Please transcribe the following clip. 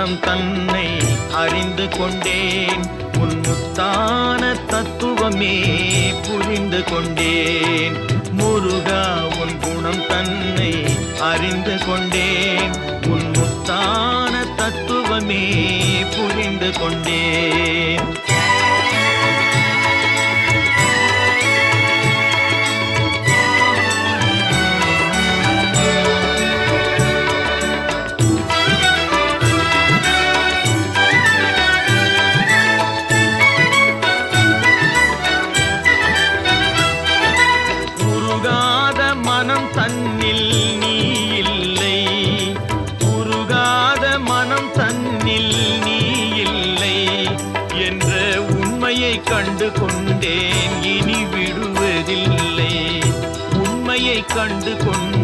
குணம் தன்னை அறிந்து கொண்டேன். உன் முத்தான தத்துவமே புரிந்து கொண்டேன். முருகா உன் குணம் தன்னை அறிந்து கொண்டேன். உன் முத்தான தத்துவமே புரிந்து கொண்டேன். மனம் தன்னில் நீ இல்லை, உருகாத மனம் தன்னில் நீ இல்லை என்ற உண்மையை கண்டு கொண்டேன். இனி விடுவதில்லை, உண்மையை கண்டு கொண்டேன்.